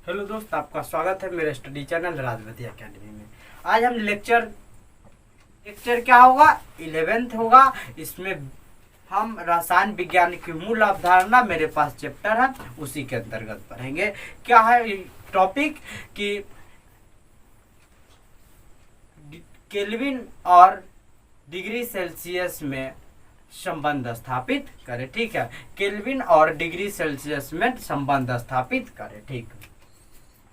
Hello दोस्त, आपका स्वागत है मेरे स्टडी चैनल राजवती एकेडमी में। आज हम लेक्चर क्या होगा, 11th होगा। इसमें हम रसायन विज्ञान की मूल अवधारणा, मेरे पास चैप्टर है, उसी के अंतर्गत पढ़ेंगे। क्या है टॉपिक कि केल्विन और डिग्री सेल्सियस में संबंध स्थापित करें। ठीक है, केल्विन और डिग्री सेल्सियस में संबंध स्थापित करें। ठीक,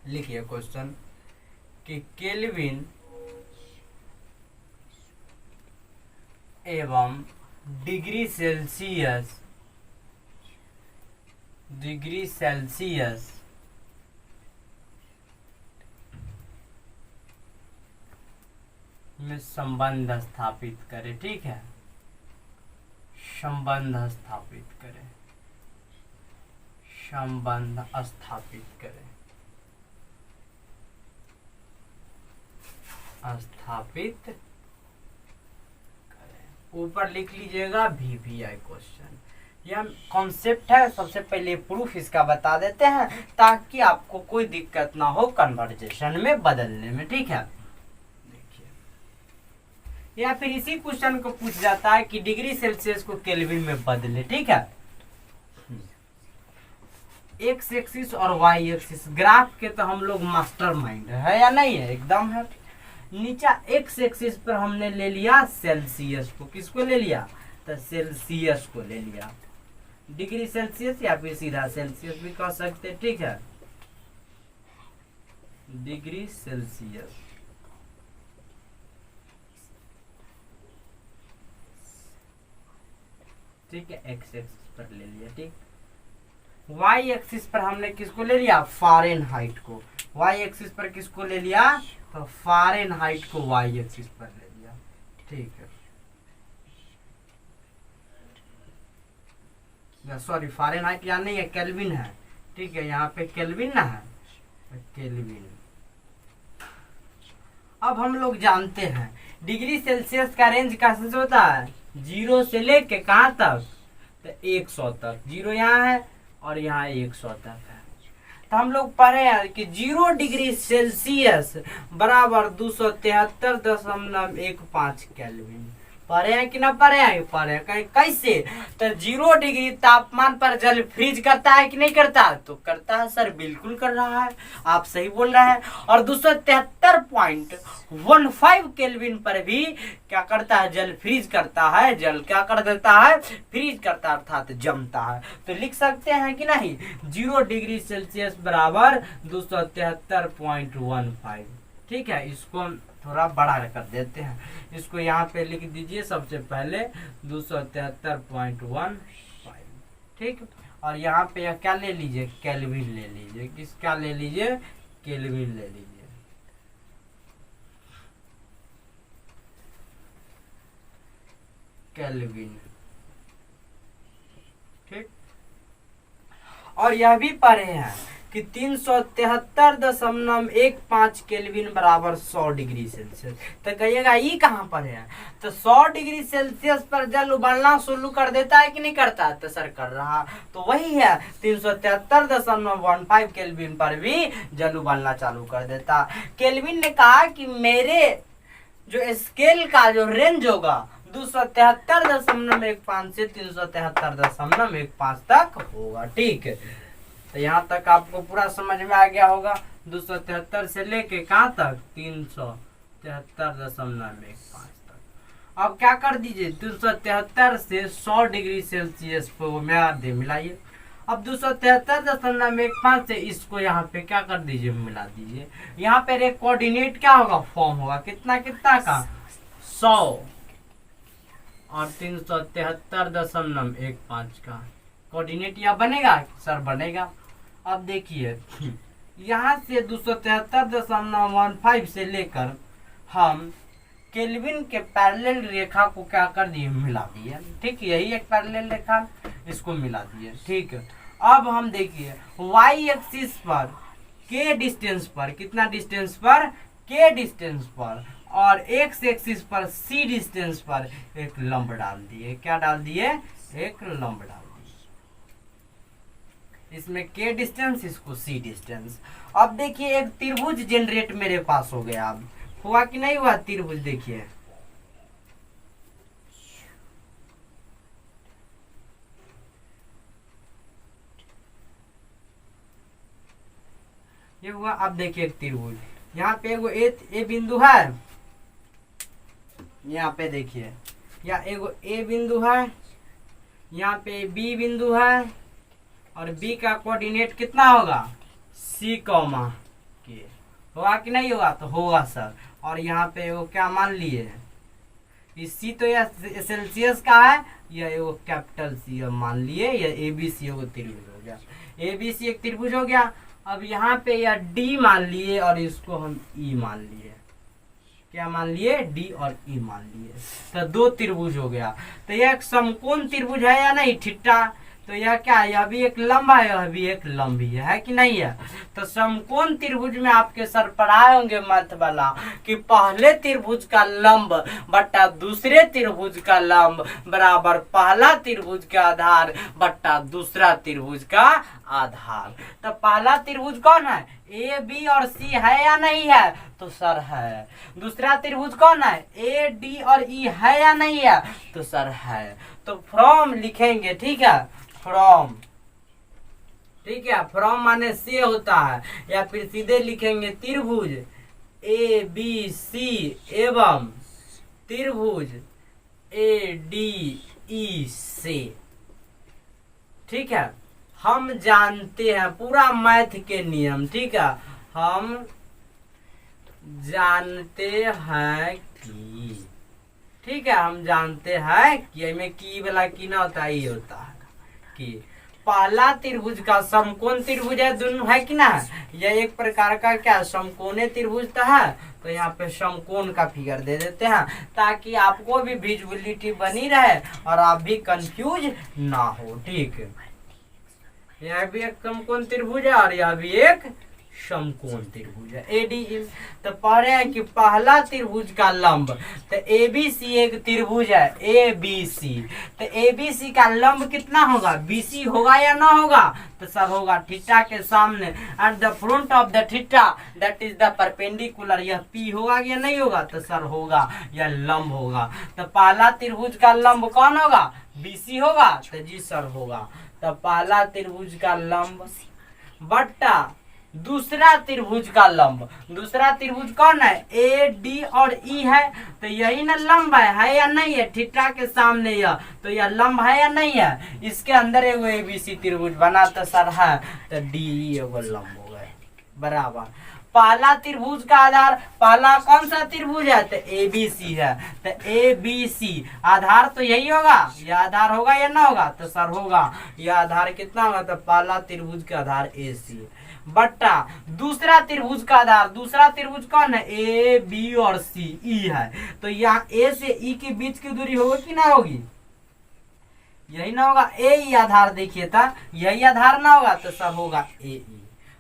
लिखिए क्वेश्चन कि केल्विन एवं डिग्री सेल्सियस में संबंध स्थापित करें। ठीक है, संबंध स्थापित करें। ऊपर लिख लीजिएगा VVI क्वेश्चन। यह कॉन्सेप्ट है। सबसे पहले प्रूफ इसका बता देते हैं ताकि आपको कोई दिक्कत ना हो कन्वर्जेशन में बदलने में। ठीक है, देखिए, या फिर इसी क्वेश्चन को पूछ जाता है कि डिग्री सेल्सियस को केल्विन में बदले। ठीक है, एक्स एक्सिस और वाई एक्सिस ग्राफ के तो हम लोग मास्टर माइंड है या नहीं है, एकदम है। नीचा एक्स एक्सिस पर हमने ले लिया सेल्सियस को। किसको ले लिया? तो सेल्सियस को ले लिया। डिग्री सेल्सियस या फिर सीधा सेल्सियस भी कह सकते। ठीक है, डिग्री सेल्सियस। ठीक है, एक्स एक्सिस पर ले लिया। ठीक, वाई एक्सिस पर हमने किसको ले लिया? फ़ारेनहाइट को। वाई एक्सिस पर किसको ले लिया? तो फ़ारेनहाइट को वाई एक्सिस पर ले लिया। ठीक है, सॉरी, फ़ारेनहाइट यहाँ नहीं है, केल्विन है। ठीक है, यहाँ पे केल्विन ना है, केल्विन। अब हम लोग जानते हैं डिग्री सेल्सियस का रेंज कैसे से होता है? 0 से लेके कहाँ तक? तो 100 तक। 0 यहाँ है और यहाँ 100 तक है। तो हम लोग पढ़े हैं कि 0 डिग्री सेल्सियस बराबर 273.15 केल्विन। पढ़े हैं कि ना पढ़े हैं? पढ़े हैं। कैसे? तो 0 डिग्री तापमान पर जल फ्रीज करता है कि नहीं करता? तो करता है सर, बिल्कुल कर रहा है, आप सही बोल रहे हैं। और 273.15 केल्विन पर भी क्या करता है? जल फ्रीज करता है। जल क्या कर देता है? फ्रीज करता है, अर्थात जमता है। तो लिख सकते हैं कि नहीं? 0 डिग्री सेल्सियस बराबर 273.15। ठीक है, इसको थोड़ा बड़ा कर देते हैं। इसको यहाँ पे लिख दीजिए सबसे पहले 273.15। ठीक, और यहाँ पे यह क्या ले लीजिए? केल्विन ले लीजिए। किसका ले लीजिए? केल्विन ले लीजिए। केल्विन। ठीक, और यह भी पढ़े हैं कि 373.15 केल्विन बराबर 100 डिग्री सेल्सियस। तो कहिएगा ये कहाँ पर है? तो 100 डिग्री सेल्सियस पर जल उबलना शुरू कर देता है कि नहीं करता? तो सर कर रहा। तो वही है, 373.15 केल्विन पर भी जल उबलना चालू कर देता। केल्विन ने कहा कि मेरे जो स्केल का जो रेंज होगा 273.15 से 373.15 तक होगा। ठीक है, तो यहाँ तक आपको पूरा समझ में आ गया होगा। 273 से लेके कहाँ तक? 373.15 तक। अब क्या कर दीजिए? 273 से 100 डिग्री सेल्सियस को मिलाइए। अब 273.15 से इसको यहाँ पे क्या कर दीजिए? मिला दीजिए। यहाँ पे एक कोऑर्डिनेट क्या होगा? फॉर्म होगा। कितना कितना का? 100 और 373.15 का कोऑर्डिनेट यह बनेगा सर? बनेगा। अब देखिए, यहाँ से 273.15 से लेकर हम केल्विन के पैरेलल रेखा को क्या कर दिए? मिला दिए। ठीक, यही एक पैरेलल रेखा, इसको मिला दिए। ठीक है, अब हम देखिए वाई एक्सिस पर के डिस्टेंस पर, कितना डिस्टेंस पर? के डिस्टेंस पर, और एक्स एक्सिस पर सी डिस्टेंस पर एक लंब डाल दिए। क्या डाल दिए? एक लंब डाल दिए। इसमें के डिस्टेंस, इसको सी डिस्टेंस। अब देखिए एक त्रिभुज जनरेट मेरे पास हो गया। अब हुआ कि नहीं हुआ त्रिभुज? देखिए ये हुआ। अब देखिए एक त्रिभुज, यहाँ पे एगो ए बिंदु है, यहाँ पे देखिए यहाँ एगो ए बिंदु है, यहाँ पे बी बिंदु है, और बी का कोऑर्डिनेट कितना होगा? सी कॉमा के। होगा कि नहीं होगा? तो होगा सर। और यहाँ पे वो क्या मान लिए? इस सी तो यह सेल्सियस का है, यह एगो कैपिटल सी मान लिए, यह ए बी सी एगो त्रिभुज हो गया। ए बी सी एक त्रिभुज हो गया। अब यहाँ पे यह डी मान लिए और इसको हम ई मान लिए। क्या मान लिए? डी और ई मान लिए। तो दो त्रिभुज हो गया। तो यह एक समकोण त्रिभुज है या नहीं? थीटा। तो यह क्या है? यह भी एक लंब है, यह भी एक लंब ही है कि नहीं है? तो समकोण त्रिभुज में आपके सर पढ़ाए होंगे मैथ वाला कि पहले त्रिभुज का लंब बट्टा दूसरे त्रिभुज का लंब बराबर पहला त्रिभुज का आधार बट्टा दूसरा त्रिभुज का आधार। तो पहला त्रिभुज कौन है? ए बी और सी है या नहीं है? तो सर है। दूसरा त्रिभुज कौन है? ए डी और ई है या नहीं है? तो सर है। तो फ्रॉम लिखेंगे, ठीक है, फ्रॉम, ठीक है, फ्रॉम माने से होता है, या फिर सीधे लिखेंगे त्रिभुज ए बी सी एवं त्रिभुज ए डी ई से। ठीक है, हम जानते हैं पूरा मैथ के नियम, ठीक है, हम जानते हैं कि, ठीक है, हम जानते हैं कि इसमें की वाला की ना होता है, ये होता है कि पहला त्रिभुज का समकोण त्रिभुज है, दोनों है कि ना? यह एक प्रकार का क्या समकोणीय त्रिभुज तो है। तो यहाँ पे समकोण का फिगर दे देते हैं ताकि आपको भी विजुअलिटी बनी रहे और आप भी कंफ्यूज ना हो। ठीक है, यह भी एक समकोण त्रिभुज है और यह भी एक समकोण त्रिभुज है एडीई। तो पढ़ रहे हैं कि पहला त्रिभुज का लंब, तो एबीसी एक त्रिभुज है एबीसी, तो एबीसी का लंब कितना होगा? बीसी होगा या ना होगा? तो सर होगा। थीटा के सामने at the front of the theta that is the perpendicular, यह पी होगा या नहीं होगा? तो सर होगा, यह लंब होगा। तो पहला त्रिभुज का लंब कौन होगा? बीसी होगा। तो जी सर होगा। तो पहला त्रिभुज का लंब बट्टा दूसरा त्रिभुज का लंब, दूसरा त्रिभुज कौन है? ए डी और ई है, तो यही ना लंब है या नहीं है? थीटा के सामने यह, तो यह लंब है या नहीं है? इसके अंदर एगो एबीसी त्रिभुज बना तो सर है, तो डी एगो लंब हो गए बराबर। पहला त्रिभुज का आधार, पहला कौन सा त्रिभुज है? तो एबीसी है, तो एबीसी आधार तो यही होगा, यह आधार होगा या ना होगा? तो सर होगा। यह आधार कितना होगा? तो पहला त्रिभुज का आधार ए सी बट्टा दूसरा त्रिभुज का आधार, दूसरा त्रिभुज कौन है? ए बी और सी ई है, तो यहाँ ए से ई के बीच की दूरी होगी कि ना होगी? यही ना होगा? ए ई आधार देखिए था, यही आधार ना होगा? तो सब होगा ए ई।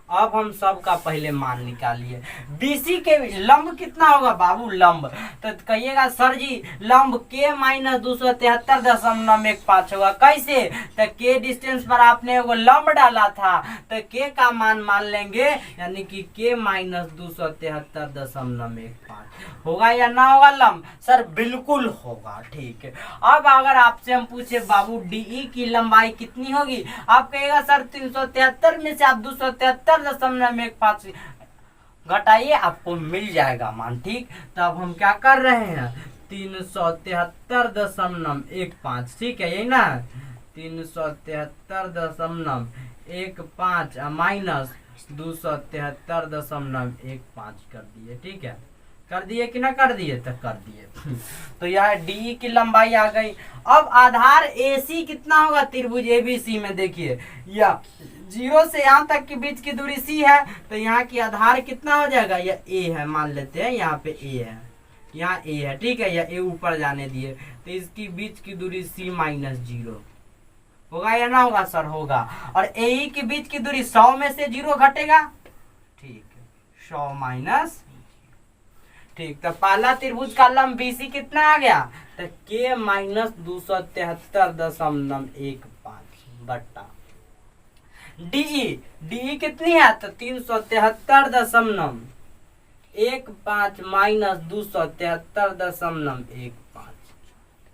अब हम सब का पहले मान निकालिए। बीसी के लंब कितना होगा बाबू? लंब तो कहिएगा सर जी लंब के माइनस 273.15 होगा। कैसे? तो के डिस्टेंस पर आपने एगो लंब डाला था, तो के का मान लेंगे, यानी कि के माइनस 273.15 होगा या ना होगा लंब? सर बिल्कुल होगा। ठीक है, अब अगर आपसे हम पूछे बाबू डीई की लंबाई कितनी होगी, आप कहेगा सर 373 में से आप 273.15 घटाइए, आपको मिल जाएगा मान। ठीक, तो अब हम क्या कर रहे हैं? 373.15, ठीक है, यही ना? 373.15 माइनस 273.15 कर दिए। ठीक है, कर दिए कि ना कर दिए? तो कर दिए। तो यह डी की लंबाई आ गई। अब आधार AC कितना होगा त्रिभुज एबीसी में? देखिए या 0 से यहाँ तक के बीच की दूरी C है, तो यहाँ की आधार कितना हो जाएगा? यह A है, मान लेते हैं यहाँ पे A है, यहाँ A है, ठीक है, या A ऊपर जाने दिए, तो इसकी बीच की दूरी C माइनस 0 होगा या ना होगा? सर होगा। और AE के बीच की दूरी 100 में से 0 घटेगा, ठीक है, 100 माइनस, ठीक। तो पहला त्रिभुज का लंब बीसी कितना आ गया? तो के माइनस 273.15 बट्टा डीई कितनी है तो 373.15 माइनस 273.15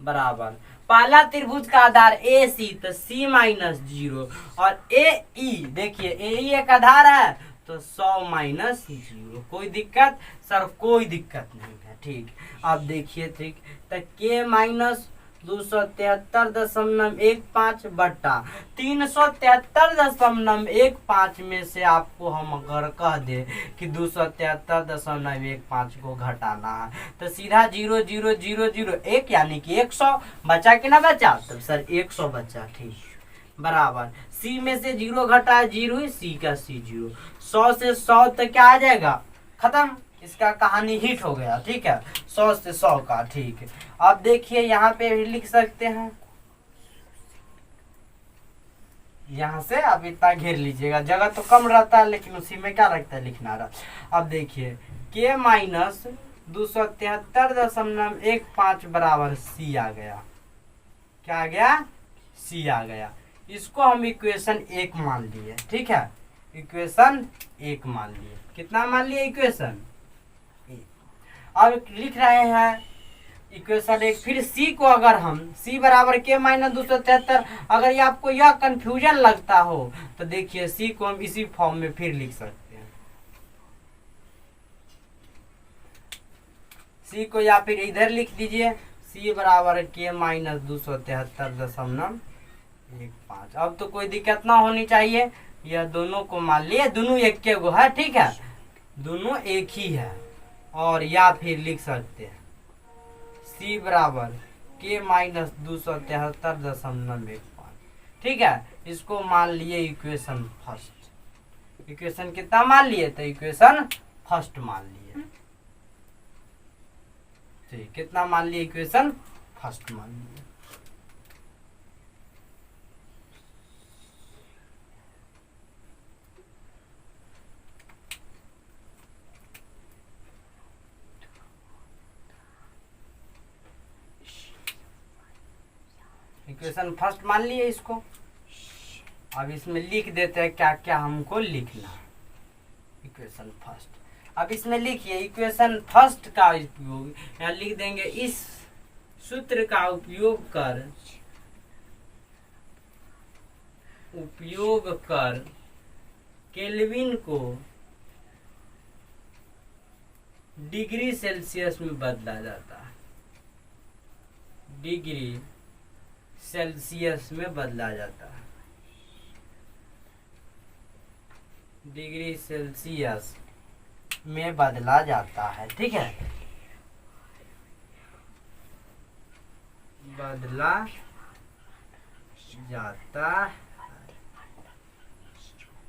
बराबर पहला त्रिभुज का आधार ए सी तो सी माइनस 0 और ए ई देखिए ए ई एक आधार है तो 100 माइनस 0। कोई दिक्कत सर? कोई दिक्कत नहीं है। ठीक, अब देखिए ठीक तो के माइनस 273.15 बट्टा 373.15 में से आपको हम अगर कह दे कि 273.15 को घटाना है तो सीधा 0 0 0 0 1 यानी कि 100 बचा कि ना बचा? तो सर 100 बचा। ठीक, बराबर सी में से 0 घटा 0 सी का सी 0 100 से 100 तक क्या आ जाएगा? खत्म, इसका कहानी हिट हो गया। ठीक है, 100 से 100 का। ठीक है, अब देखिए यहाँ पे भी लिख सकते हैं, यहाँ से अब इतना घेर लीजिएगा, जगह तो कम रहता है लेकिन उसी में क्या रखता है लिखना रहा। अब देखिए के माइनस 273.15 बराबर सी आ गया। क्या आ गया? सी आ गया। इसको हम इक्वेशन 1 मान लिए। ठीक है, इक्वेशन 1 मान लिए। कितना मान लिए? इक्वेशन 1। अब लिख रहे हैं इक्वेशन 1। फिर सी को अगर हम सी बराबर के माइनस 273, अगर ये आपको यह कंफ्यूजन लगता हो तो देखिए सी को हम इसी फॉर्म में फिर लिख सकते हैं। सी को या फिर इधर लिख दीजिए, सी बराबर के माइनस 273.15। अब तो कोई दिक्कत ना होनी चाहिए। यह दोनों को मान लिए, दोनों एक के गो है। ठीक है, दोनों एक ही है। और या फिर लिख सकते हैं सी बराबर के माइनस 273.15। ठीक है, इसको मान लिए इक्वेशन फर्स्ट। इक्वेशन कितना मान लिए? तो इक्वेशन फर्स्ट मान लिए। ठीक, कितना मान लिए? इक्वेशन फर्स्ट मान लिए। इक्वेशन फर्स्ट मान लिए इसको। अब इसमें लिख देते हैं क्या क्या हमको लिखना है। इक्वेशन फर्स्ट, अब इसमें लिखिए इक्वेशन फर्स्ट का उपयोग यहाँ लिख देंगे, इस सूत्र का उपयोग कर केल्विन को डिग्री सेल्सियस में बदला जाता है। डिग्री सेल्सियस में बदला जाता है। डिग्री सेल्सियस में बदला जाता है। ठीक है, बदला जाता है।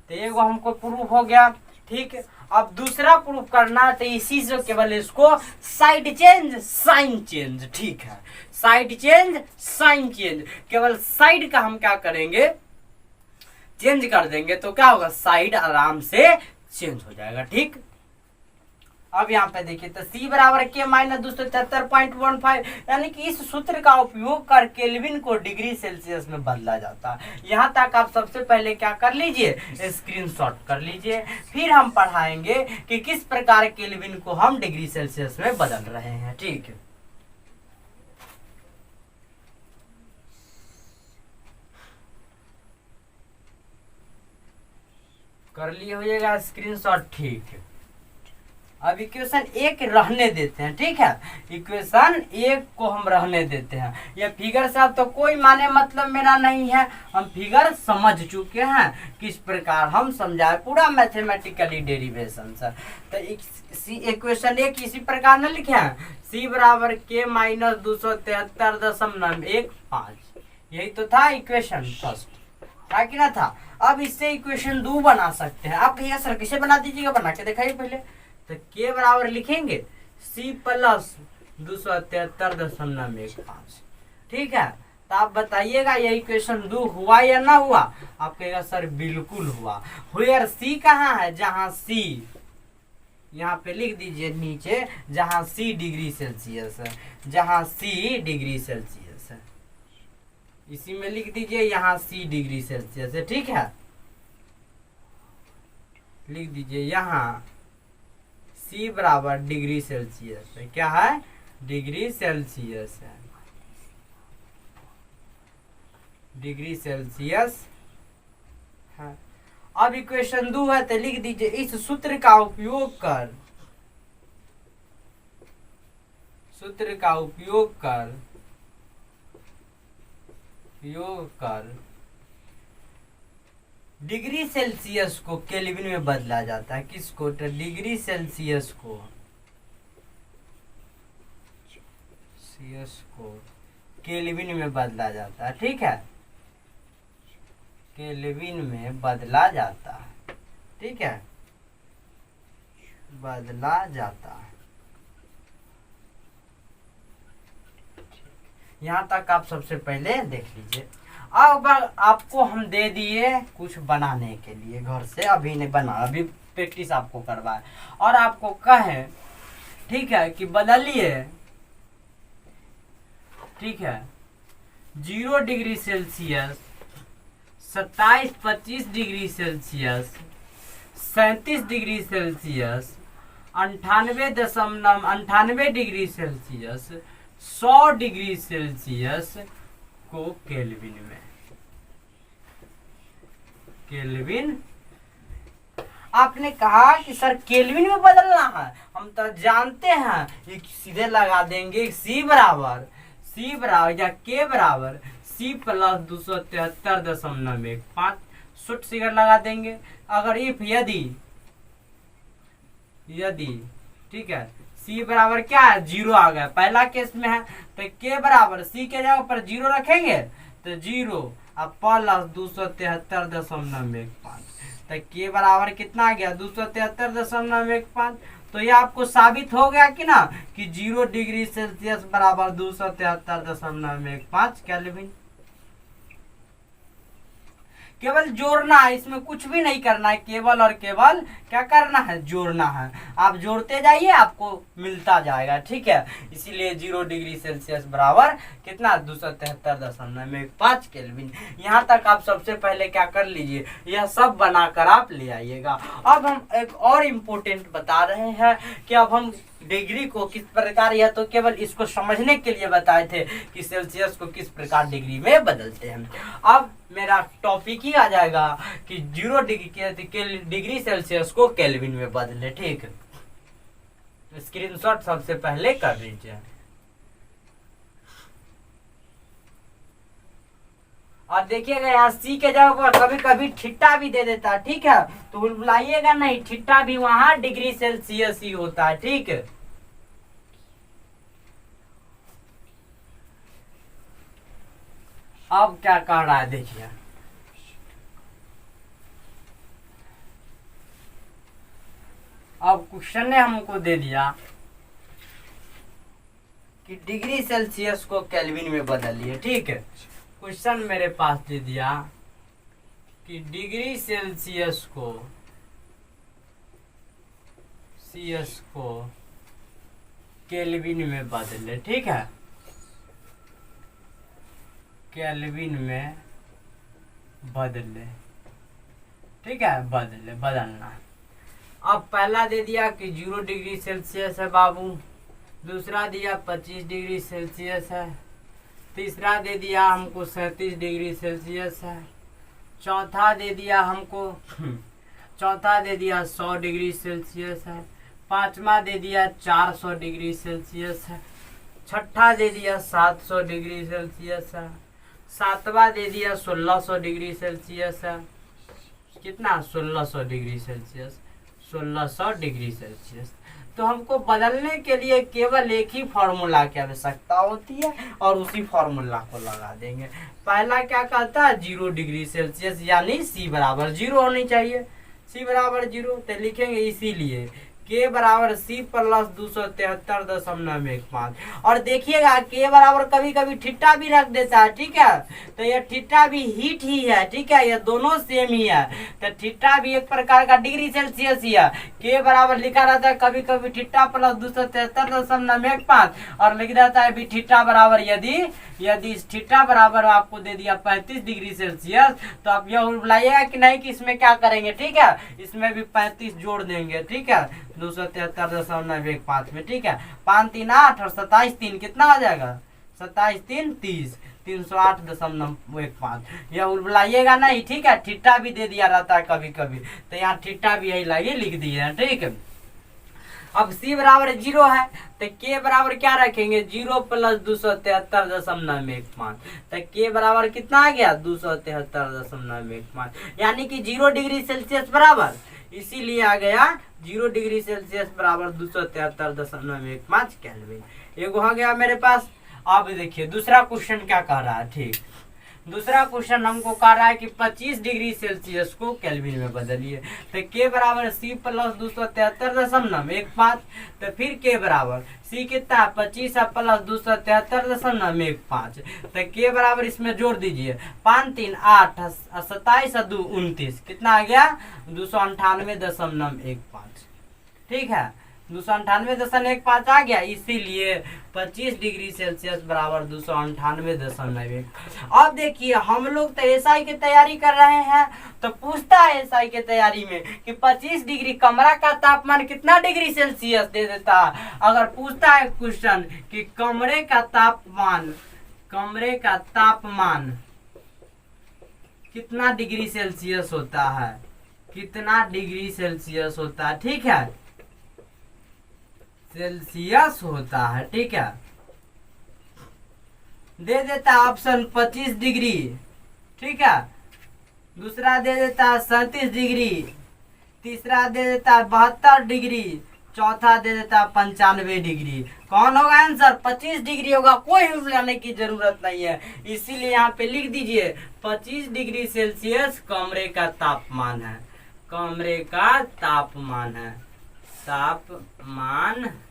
तो एगो हमको प्रूफ हो गया। ठीक है, अब दूसरा प्रूफ करना तो इसी से केवल इसको साइड चेंज साइन चेंज। ठीक है, साइड चेंज साइन चेंज, केवल साइड का हम क्या करेंगे? चेंज कर देंगे तो क्या होगा? साइड आराम से चेंज हो जाएगा। ठीक, अब यहाँ पे देखिए तो C बराबर के माइनस 273.15 यानी कि इस सूत्र का उपयोग कर केल्विन को डिग्री सेल्सियस में बदला जाता है। यहाँ तक आप सबसे पहले क्या कर लीजिए? स्क्रीनशॉट कर लीजिए। फिर हम पढ़ाएंगे कि किस प्रकार केल्विन को हम डिग्री सेल्सियस में बदल रहे हैं। ठीक है, कर लिए होइएगा स्क्रीनशॉट। ठीक है, अब इक्वेशन 1 रहने देते हैं। ठीक है, इक्वेशन 1 को हम रहने देते हैं। ये फिगर से अब तो कोई माने मतलब मेरा नहीं है, हम फिगर समझ चुके हैं किस प्रकार हम समझाए, पूरा मैथमेटिकली डेरिवेशन सर। तो इक्वेशन 1 इसी प्रकार न लिखे हैं, सी बराबर के माइनस 273.15। यही तो था इक्वेशन फर्स्ट, था कि ना था? अब इससे इक्वेशन 2 बना सकते हैं। आप कहिए सर किसे बना दीजिएगा, बना के दिखाइए पहले। तो के बराबर लिखेंगे सी प्लस 273.15। ठीक है, तो आप बताइएगा ये इक्वेशन 2 हुआ या ना हुआ? आप कहेगा सर बिल्कुल हुआ। वेयर सी कहाँ है? जहां सी, यहाँ पे लिख दीजिए नीचे, जहां सी डिग्री सेल्सियस है, जहां सी डिग्री सेल्सियस है, इसी में लिख दीजिए यहाँ सी डिग्री सेल्सियस है। ठीक है, लिख दीजिए यहाँ C बराबर डिग्री सेल्सियस है। क्या है? डिग्री सेल्सियस है, डिग्री सेल्सियस है। अब इक्वेशन 2 है तो लिख दीजिए इस सूत्र का उपयोग कर, सूत्र का उपयोग कर डिग्री सेल्सियस को केल्विन में बदला जाता है। किसको? तो डिग्री सेल्सियस को केल्विन में बदला जाता है। ठीक है, केल्विन में बदला जाता है। ठीक है, बदला जाता है। यहाँ तक आप सबसे पहले देख लीजिए। अब आपको हम दे दिए कुछ बनाने के लिए घर से, अभी नहीं बना, अभी प्रैक्टिस आपको करवाए और आपको कहे, ठीक है, कि बदलिए। ठीक है, 0 degree Celsius, 27-25 degree Celsius, 37 degree Celsius, 98 degree Celsius, 100 degree Celsius को केल्विन में, केल्विन। आपने कहा कि सर केल्विन में बदलना है, हम तो जानते हैं, ये सीधे लगा देंगे C बराबर या K बराबर C प्लस 273.15 शुट फिगर लगा देंगे। अगर इफ यदि ठीक है, C बराबर क्या है? 0 आ गया, पहला केस में है, तो K बराबर C के जगह पर 0 रखेंगे तो 0 अब प्लस 273.15, तो K बराबर कितना आ गया? 273.15। तो ये आपको साबित हो गया कि ना कि 0 डिग्री सेल्सियस बराबर 273.15 केल्विन। केवल जोड़ना है, इसमें कुछ भी नहीं करना है, केवल और केवल क्या करना है? जोड़ना है। आप जोड़ते जाइए, आपको मिलता जाएगा। ठीक है, इसीलिए 0 डिग्री सेल्सियस बराबर कितना? 273.15 केल्विन। यहाँ तक आप सबसे पहले क्या कर लीजिए, यह सब बनाकर आप ले आइएगा। अब हम एक और इम्पोर्टेंट बता रहे हैं कि अब हम डिग्री को किस प्रकार, या तो केवल इसको समझने के लिए बताए थे कि सेल्सियस को किस प्रकार डिग्री में बदलते हैं। अब मेरा टॉपिक ही आ जाएगा कि 0 डिग्री सेल्सियस को केल्विन में बदले। ठीक, स्क्रीनशॉट सबसे पहले कर लीजिए। और देखिएगा यहाँ C के जगह पर कभी कभी थीटा भी दे देता है। ठीक है, तो बुलाइएगा नहीं, थीटा भी वहां डिग्री सेल्सियस ही होता है। ठीक है, अब क्या कर रहा है देखिए, अब क्वेश्चन ने हमको दे दिया कि डिग्री सेल्सियस को केल्विन में बदलिए। ठीक है, क्वेश्चन मेरे पास दे दिया कि डिग्री सेल्सियस को केल्विन में बदले। ठीक है, केल्विन में बदले। ठीक है, बदलना। अब पहला दे दिया कि 0 डिग्री सेल्सियस है बाबू, दूसरा दिया 25 डिग्री सेल्सियस है, तीसरा दे दिया हमको 37 डिग्री सेल्सियस है, चौथा दे दिया 100 डिग्री सेल्सियस है, पांचवा दे दिया 400 डिग्री सेल्सियस है, छठा दे दिया 700 डिग्री सेल्सियस है, सातवां दे दिया 1600 डिग्री सेल्सियस है। कितना? 1600 डिग्री सेल्सियस, 1600 डिग्री सेल्सियस। तो हमको बदलने के लिए केवल एक ही फॉर्मूला की आवश्यकता होती है और उसी फॉर्मूला को लगा देंगे। पहला क्या कहता है? 0 डिग्री सेल्सियस, यानी C बराबर 0 होनी चाहिए। C बराबर 0 तो लिखेंगे इसीलिए के बराबर सी प्लस 273.15। और देखिएगा के बराबर कभी कभी थीटा भी रख देता है, ठीक है। तो ये थीटा भी हीट ही है, ठीक है, ये दोनों सेम ही है। तो थीटा भी एक प्रकार का डिग्री सेल्सियस ही है। के बराबर लिखा रहता है कभी कभी थीटा प्लस 273.15 और लिख रहता है भी थीटा बराबर यदि थीटा बराबर आपको दे दिया 35 डिग्री सेल्सियस, तो आप यह बुलाइएगा कि नहीं कि इसमें क्या करेंगे, ठीक है, इसमें भी 35 जोड़ देंगे, ठीक है, 273.15 में, ठीक है। 5 3 8 और 27 3 कितना आ जाएगा, 27 3 30, 308.15। यह बुलाइएगा नहीं, ठीक है। थीटा भी दे दिया रहता है कभी कभी, तो यहाँ थीटा भी यही लगी लिख दिए हैं, ठीक है। अब c बराबर 0 है तो k बराबर क्या रखेंगे, 0 प्लस 273.15। तो k बराबर कितना आ गया, 273.15, यानी कि 0 डिग्री सेल्सियस बराबर, इसीलिए आ गया 0 डिग्री सेल्सियस बराबर 273.15 केल्विन। एगो हो गया मेरे पास। अब देखिए दूसरा क्वेश्चन क्या कह रहा है, ठीक। दूसरा क्वेश्चन हमको कह रहा है कि 25 डिग्री सेल्सियस को केल्विन में बदलिए। तो के बराबर सी प्लस 273.15। तो फिर के बराबर सी कितना है, 25 प्लस 273.15। तो के बराबर इसमें जोड़ दीजिए, 5 3 8 27 2 29, कितना आ गया, 298.15, ठीक है, 298.15 आ गया। इसीलिए 25 डिग्री सेल्सियस बराबर 298.1। अब देखिए हम लोग तो एसआई की तैयारी कर रहे हैं, तो पूछता है एसआई के तैयारी में कि 25 डिग्री कमरा का तापमान कितना डिग्री सेल्सियस दे देता है। अगर पूछता है क्वेश्चन कि कमरे का तापमान कितना डिग्री सेल्सियस होता है, कितना डिग्री सेल्सियस होता है, ठीक है, सेल्सियस होता है, ठीक है, दे देता है ऑप्शन 25 डिग्री, ठीक है, दूसरा दे देता है 37 डिग्री, तीसरा दे देता है 72 डिग्री, चौथा दे देता है 95 डिग्री। कौन होगा आंसर, 25 डिग्री होगा, कोई बुलाने की जरूरत नहीं है। इसीलिए यहाँ पे लिख दीजिए 25 डिग्री सेल्सियस कमरे का तापमान है, कमरे का तापमान है, तापमान है।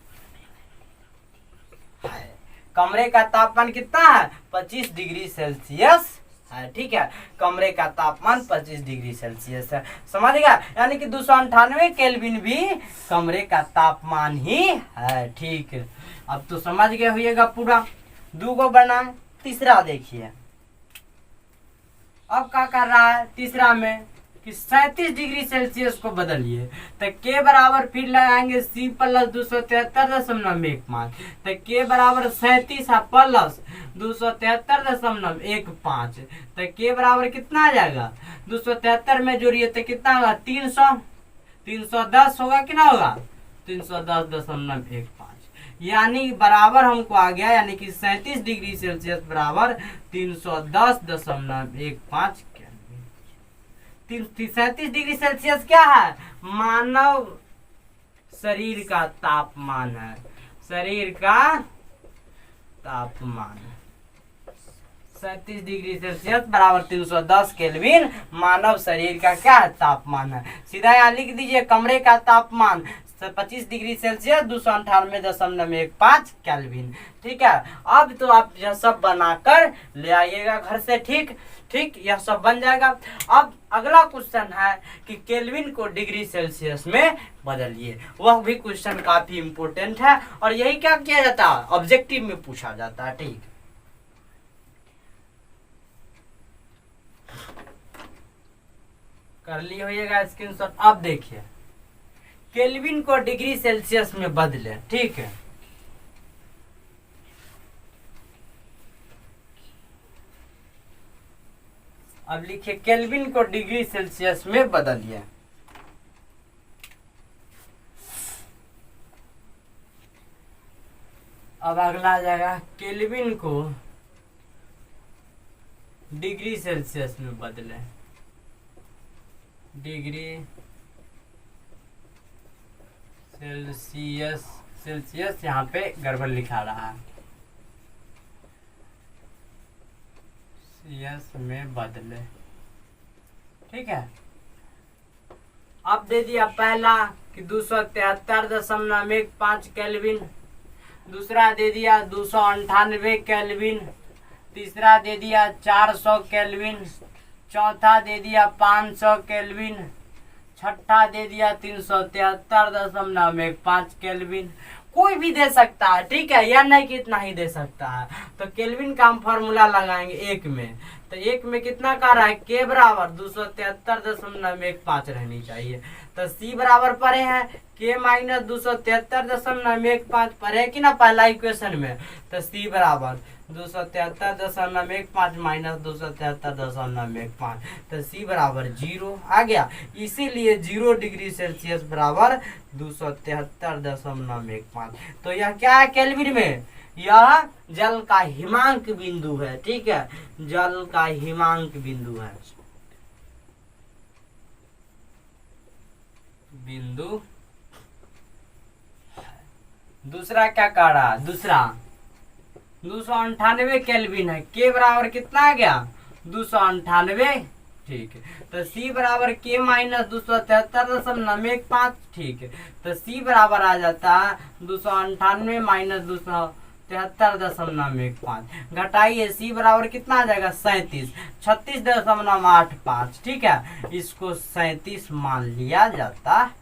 कमरे का तापमान कितना है, 25 डिग्री सेल्सियस है, ठीक है, कमरे का तापमान 25 डिग्री सेल्सियस है, समझिएगा। यानी कि 298 केल्विन भी कमरे का तापमान ही है, ठीक है। अब तो समझ गए होइएगा पूरा। 2 को बना, तीसरा देखिए अब क्या कर रहा है तीसरा में कि 37 डिग्री सेल्सियस को बदलिए। तो के बराबर फिर लगाएंगे सी प्लस 273.15। तो के बराबर 37 प्लस 273.15। तो के बराबर कितना आ जाएगा, 273 में जोड़िए तो कितना होगा, 310 होगा कि ना होगा, 310.15, यानी बराबर हमको आ गया, यानी कि 37 डिग्री सेल्सियस बराबर 310.15। 37 डिग्री सेल्सियस क्या है, मानव शरीर का तापमान है, शरीर का तापमान 37 डिग्री सेल्सियस बराबर 310 केल्विन मानव शरीर का क्या है, तापमान है। सीधा यहाँ लिख दीजिए कमरे का तापमान 25 डिग्री सेल्सियस 298.15 केल्विन, ठीक है। अब तो आप यह सब बनाकर ले आइएगा घर से, ठीक, यह सब बन जाएगा। अब अगला क्वेश्चन है कि केल्विन को डिग्री सेल्सियस में बदलिए। वह भी क्वेश्चन काफी इंपोर्टेंट है और यही क्या किया जाता है, ऑब्जेक्टिव में पूछा जाता है, ठीक। कर लिए होइएगा स्क्रीनशॉट। अब देखिए केल्विन को डिग्री सेल्सियस में बदले, ठीक है। अब लिखिए केल्विन को डिग्री सेल्सियस में बदलिए। अब अगला आ जाएगा केल्विन को डिग्री सेल्सियस में बदले, डिग्री सेल्सियस यहाँ पे गड़बड़ लिखा रहा है, सेल्सियस में बदले, ठीक है। अब दे दिया पहला कि 273.15 केल्विन, दूसरा दे दिया 298 केल्विन, तीसरा दे दिया 400 केल्विन, चौथा दे दिया 500 केल्विन, छठा दे दिया 373.15 केल्विन। कोई भी दे सकता है, ठीक है, या नहीं कि इतना ही दे सकता है। तो केल्विन का हम फॉर्मूला लगाएंगे एक में, तो एक में कितना कह रहा है, के बराबर 273.15 रहनी चाहिए। तो सी बराबर पढ़े हैं के माइनस 273.15 पढ़े कि ना पहला इक्वेशन में। तो सी बराबर 273.15 माइनस 273.15, तो सी बराबर 0 आ गया। इसीलिए 0 डिग्री सेल्सियस बराबर 273.15। तो यह क्या है केल्विन में, यह जल का हिमांक बिंदु है, ठीक है, जल का हिमांक बिंदु है, बिंदु। दूसरा क्या कह रहा है, दूसरा 298 केल्विन है, के बराबर कितना आ गया 298, ठीक है। तो सी बराबर के माइनस 273.15, ठीक है। तो सी बराबर आ जाता है 298 माइनस 273.15, घटाइए सी बराबर कितना आ जाएगा 37, 36.85, ठीक है। इसको 37 मान लिया जाता है।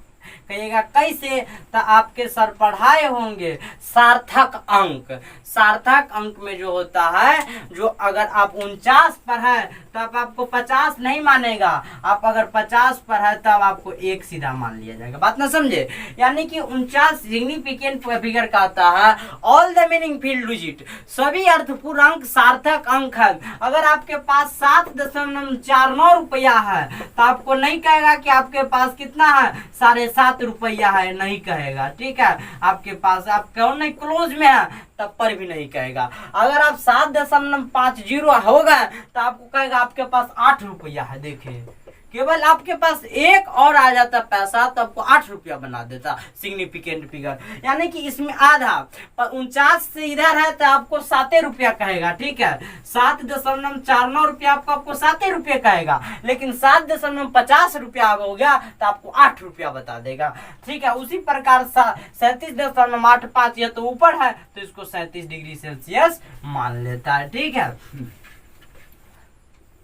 कहिएगा कैसे, तो आपके सर पढ़ाए होंगे सार्थक अंक। सार्थक अंक में जो होता है, जो अगर आप 49 पर है तब आपको 50 नहीं मानेगा, आप अगर 50 पर है तब आपको 1 सीधा मान लिया जाएगा। बात ना समझे, यानी कि 49 सिग्निफिकेंट फिगर का आता है all the meaning field digit, सभी अर्थपूर्ण अंक सार्थक अंक है। अगर आपके पास 7.49 रुपया है तो आपको नहीं कहेगा कि आपके पास कितना है 7.5 रुपया है, नहीं कहेगा, ठीक है। आपके पास आप कौन नहीं क्लोज में है तब पर भी नहीं कहेगा। अगर आप 7.50 होगा तो आपको कहेगा आपके पास 8 रुपया है। देखिए केवल आपके पास एक और आ जाता पैसा तो आपको 8 रुपया बना देता सिग्निफिकेंट फिगर, यानी कि इसमें आधा 49 से इधर है तो आपको 7 रुपया कहेगा, ठीक है। 7.49 रुपया आपको 7 रुपये कहेगा, लेकिन 7.50 रुपया हो गया तो आपको 8 रुपया बता देगा, ठीक है। उसी प्रकार 37.85 ये तो ऊपर है तो इसको 37 डिग्री सेल्सियस मान लेता है, ठीक है।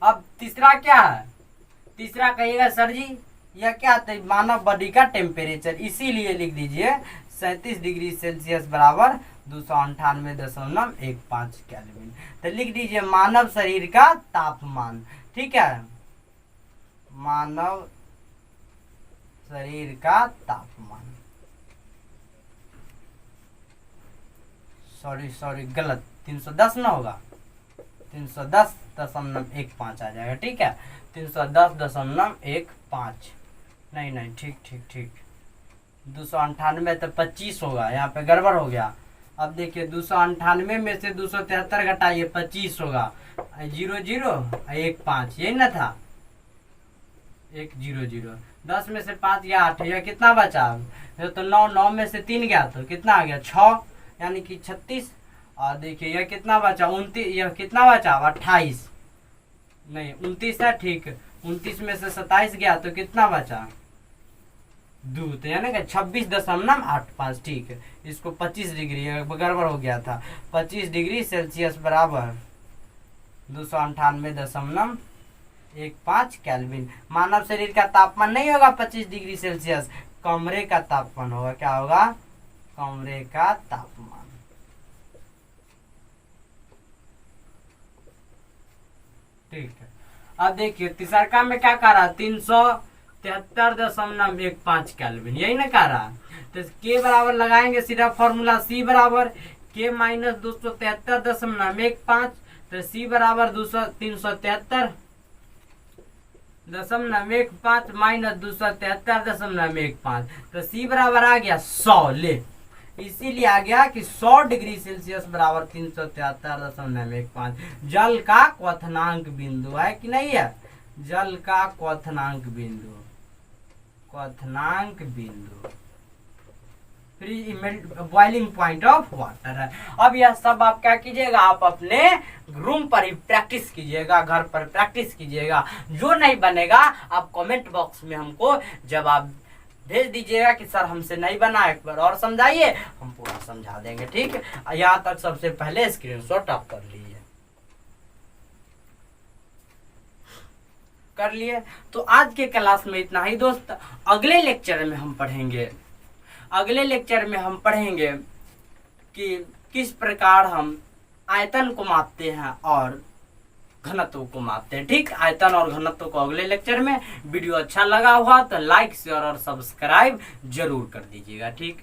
अब तीसरा क्या है, तीसरा कहिएगा सर जी यह क्या था, मानव बॉडी का टेम्परेचर, इसीलिए लिख दीजिए 37 डिग्री सेल्सियस बराबर 298.15 केल्विन। तो लिख दीजिए मानव शरीर का तापमान, ठीक है, मानव शरीर का तापमान, सॉरी गलत, 310 ना होगा, 310.15 आ जाएगा, ठीक है, 310.15, नहीं ठीक 298 तो 25 होगा, यहाँ पे गड़बड़ हो गया। अब देखिए 298 में से 273 घटाइए 25 होगा, 0015 यही ना था, 100, 10 में से 5 गया 8, यह कितना बचा, तो 9 में से 3 गया तो कितना आ गया 6, यानी कि 36। और देखिए यह कितना बचा 29, यह कितना बचा 28, नहीं 29 है, ठीक, 29 में से 27 गया तो कितना बचा 2, तो यानी कि 26.85, ठीक है। इसको 25 डिग्री गड़बड़ हो गया था, 25 डिग्री सेल्सियस बराबर 298.15 केल्विन। मानव शरीर का तापमान नहीं होगा 25 डिग्री सेल्सियस, कमरे का तापमान होगा, क्या होगा, कमरे का तापमान, ठीक है। अब देखिए तीसरा में क्या कह रहा है 373.15 केल्विन, यही ना कह रहा है। तो के बराबर लगाएंगे सीधा फॉर्मूला, सी बराबर के माइनस 273.15, तो सी बराबर 373.15 माइनस 273.15, तो सी बराबर आ गया 100, ले इसीलिए आ गया कि 100 डिग्री सेल्सियस बराबर 373.15 जल का क्वथनांक बिंदु है कि नहीं है, जल का क्वथनांक बिंदु, क्वथनांक बिंदु बॉइलिंग पॉइंट ऑफ वाटर है। अब यह सब आप क्या कीजिएगा, आप अपने रूम पर ही प्रैक्टिस कीजिएगा, घर पर प्रैक्टिस कीजिएगा। जो नहीं बनेगा आप कमेंट बॉक्स में हमको जवाब भेज दीजिएगा कि सर हमसे नहीं बना, एक बार और समझाइए, हम पूरा समझा देंगे। ठीक है, यहाँ तक सबसे पहले स्क्रीनशॉट आप कर लीजिए। कर लिए? तो आज के क्लास में इतना ही दोस्त। अगले लेक्चर में हम पढ़ेंगे, अगले लेक्चर में हम पढ़ेंगे कि किस प्रकार हम आयतन को मापते हैं और घनत्व को मापते हैं। ठीक, आयतन और घनत्व को अगले लेक्चर में। वीडियो अच्छा लगा हुआ तो लाइक शेयर और सब्सक्राइब जरूर कर दीजिएगा। ठीक।